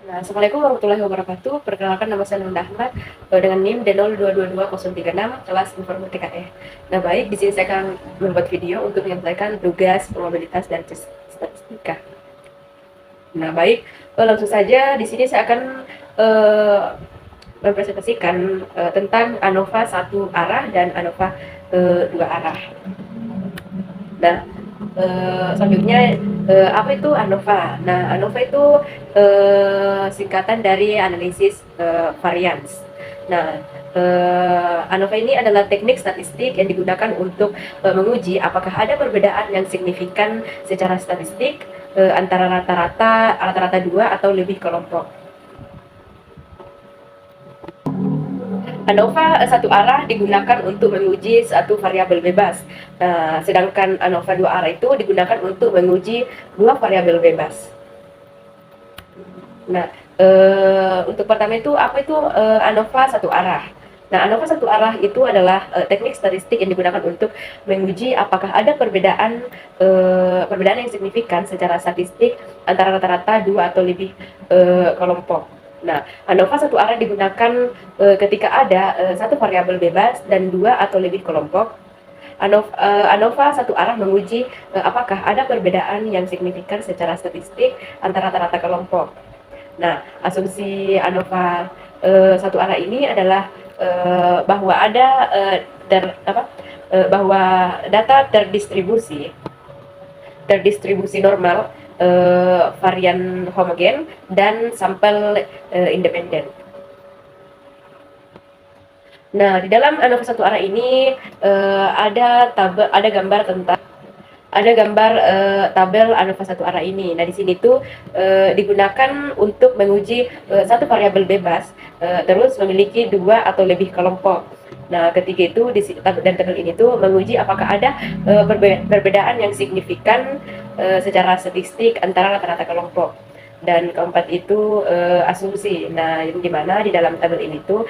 Nah, Assalamualaikum warahmatullahi wabarakatuh. Perkenalkan nama saya Nanda Ahmad dengan NIM D0222036 kelas Informatika E. Nah, baik, di sini saya akan membuat video untuk menyampaikan tugas probabilitas dan statistika. Nah, baik, langsung saja di sini saya akan eh, mempresentasikan tentang ANOVA satu arah dan ANOVA dua arah. Nah, selanjutnya apa itu ANOVA? Nah, ANOVA itu singkatan dari analisis varians. Nah, ANOVA ini adalah teknik statistik yang digunakan untuk menguji apakah ada perbedaan yang signifikan secara statistik antara rata-rata dua atau lebih kelompok. ANOVA satu arah digunakan untuk menguji satu variabel bebas. Nah, sedangkan ANOVA dua arah itu digunakan untuk menguji dua variabel bebas. Nah, untuk pertama itu apa itu ANOVA satu arah? Nah, ANOVA satu arah itu adalah teknik statistik yang digunakan untuk menguji apakah ada perbedaan yang signifikan secara statistik antara rata-rata dua atau lebih kelompok. Nah, ANOVA satu arah digunakan ketika ada satu variabel bebas dan dua atau lebih kelompok. ANOVA satu arah menguji apakah ada perbedaan yang signifikan secara statistik antara rata-rata kelompok. Nah, asumsi ANOVA satu arah ini adalah bahwa ada bahwa data terdistribusi normal, varian homogen dan sampel independen. Nah, di dalam ANOVA satu arah ini ada gambar tabel ANOVA satu arah ini. Nah, di sini tuh digunakan untuk menguji satu variabel bebas terus memiliki dua atau lebih kelompok. Nah, ketika itu dan tabel ini tuh menguji apakah ada perbedaan yang signifikan secara statistik antara rata-rata kelompok. Dan keempat itu asumsi. Nah, yang dimana di dalam tabel ini tuh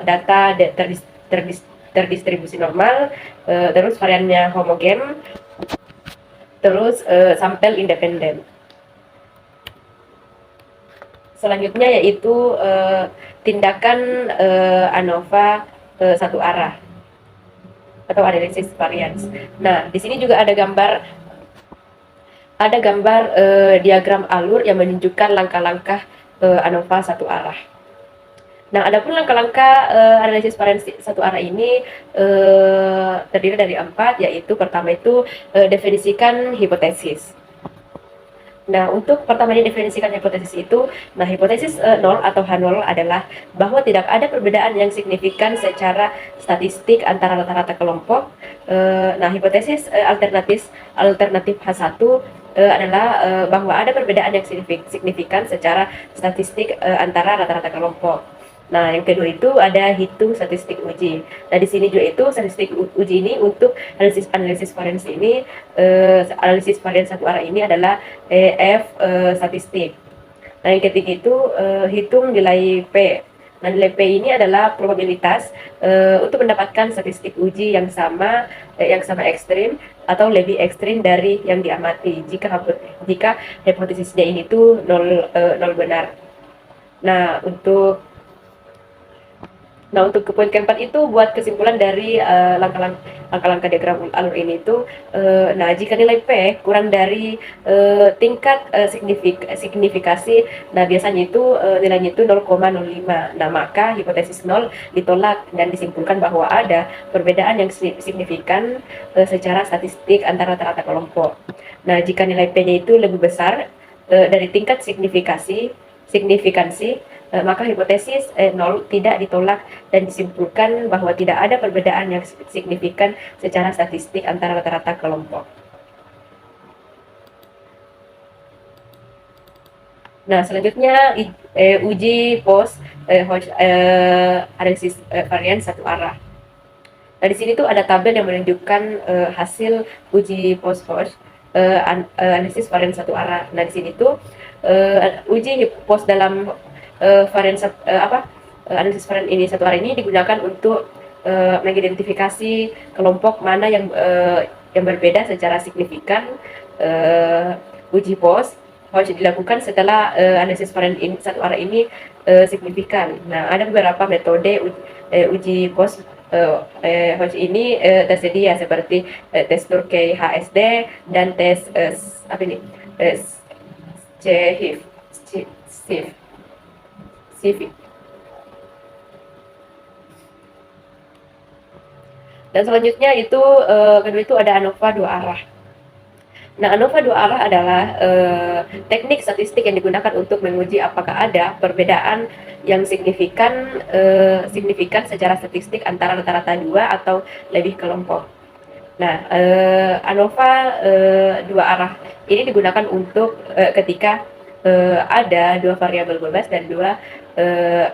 data terdistribusi normal, terus variannya homogen, terus sampel independen. Selanjutnya yaitu tindakan ANOVA satu arah atau analisis varians. Nah, di sini juga ada gambar diagram alur yang menunjukkan langkah-langkah ANOVA satu arah. Nah, adapun langkah-langkah analisis varians satu arah ini terdiri dari 4, yaitu pertama itu definisikan hipotesis. Nah, untuk pertamanya definisikan hipotesis itu, nah hipotesis 0 atau H0 adalah bahwa tidak ada perbedaan yang signifikan secara statistik antara rata-rata kelompok. Nah, hipotesis alternatif H1 adalah bahwa ada perbedaan yang signifikan secara statistik antara rata-rata kelompok. Nah, yang kedua itu ada hitung statistik uji. Nah, di sini juga itu statistik uji ini untuk analisis varians ini, analisis varians satu arah ini adalah F statistik. Nah, yang ketiga itu hitung nilai P. Nah, nilai P ini adalah probabilitas untuk mendapatkan statistik uji yang sama ekstrim atau lebih ekstrim dari yang diamati jika hipotesisnya ini tuh nol benar. Nah, untuk poin keempat itu buat kesimpulan dari langkah-langkah diagram alur ini itu, nah jika nilai P kurang dari tingkat signifikasi, nah biasanya itu nilainya itu 0,05. Nah, maka hipotesis 0 ditolak dan disimpulkan bahwa ada perbedaan yang signifikan secara statistik antara rata-rata kelompok. Nah, jika nilai P-nya itu lebih besar dari tingkat signifikansi, maka hipotesis 0 tidak ditolak dan disimpulkan bahwa tidak ada perbedaan yang signifikan secara statistik antara rata-rata kelompok. Nah, selanjutnya uji post analisis varian satu arah. Nah, di sini tuh ada tabel yang menunjukkan hasil uji post analisis varian satu arah. Nah, di sini tuh uji post dalam analisis varian ini satu arah ini digunakan untuk mengidentifikasi kelompok mana yang berbeda secara signifikan uji post harus dilakukan setelah analisis varian ini, satu arah ini signifikan. Nah, ada beberapa metode uji post host ini tersedia seperti tes Turkey HSD dan tes apa ini CHIV, CIV. Dan selanjutnya itu kedua itu ada ANOVA dua arah. Nah, ANOVA dua arah adalah teknik statistik yang digunakan untuk menguji apakah ada perbedaan yang signifikan secara statistik antara rata-rata dua atau lebih kelompok. Nah, ANOVA dua arah ini digunakan untuk ketika ada dua variabel bebas dan dua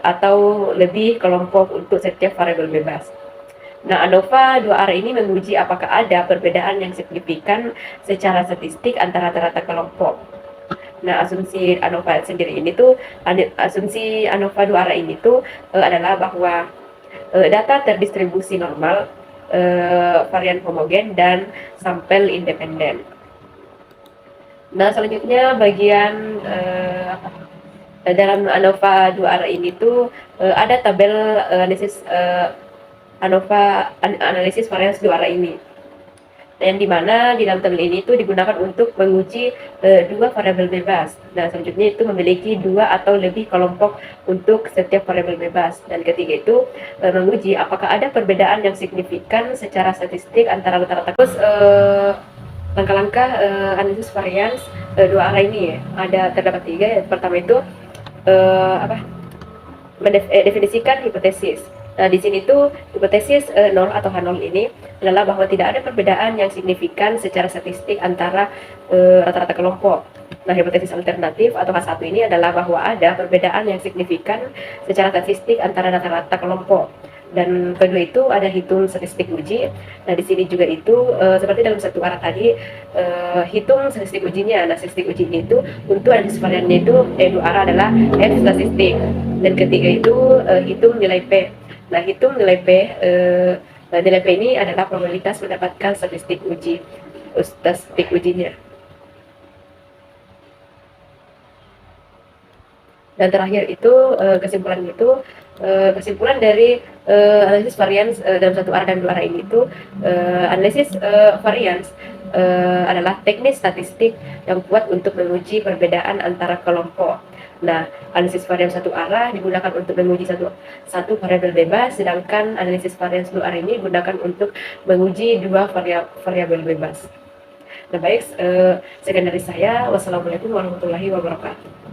atau lebih kelompok untuk setiap variabel bebas. Nah, ANOVA dua arah ini menguji apakah ada perbedaan yang signifikan secara statistik antara rata-rata kelompok. Nah, asumsi ANOVA sendiri ini tuh, asumsi ANOVA dua arah ini tuh adalah bahwa data terdistribusi normal, varian homogen, dan sampel independen. Nah, selanjutnya bagian dalam ANOVA dua arah ini tuh ada tabel analisis ANOVA analisis varians dua arah ini, yang dimana di dalam tabel ini itu digunakan untuk menguji dua variabel bebas. Nah, selanjutnya itu memiliki dua atau lebih kelompok untuk setiap variabel bebas. Dan ketiga itu menguji apakah ada perbedaan yang signifikan secara statistik antara rata-rata. Terus langkah-langkah analisis varians dua arah ini ya, terdapat tiga. Yang pertama itu mendefinisikan hipotesis. Nah, di sini tuh hipotesis 0 atau H0 ini adalah bahwa tidak ada perbedaan yang signifikan secara statistik antara rata-rata kelompok. Nah, hipotesis alternatif atau H1 ini adalah bahwa ada perbedaan yang signifikan secara statistik antara rata-rata kelompok. Dan kedua itu ada hitung statistik uji. Nah, di sini juga itu seperti dalam satu arah tadi, hitung statistik ujinya. Nah, statistik ujinya itu untuk analisis variannya itu dua arah adalah F statistik. Dan ketiga itu hitung nilai P. Nah, hitung nilai P, nilai P ini adalah probabilitas mendapatkan statistik ujinya. Dan terakhir itu kesimpulan dari analisis varians dalam satu arah dan dua arah ini itu analisis varians adalah teknik statistik yang kuat untuk menguji perbedaan antara kelompok. Nah, analisis varians satu arah digunakan untuk menguji satu variabel bebas, sedangkan analisis varians dua arah ini digunakan untuk menguji dua variabel bebas. Nah, baik, sekian dari saya. Wassalamualaikum warahmatullahi wabarakatuh.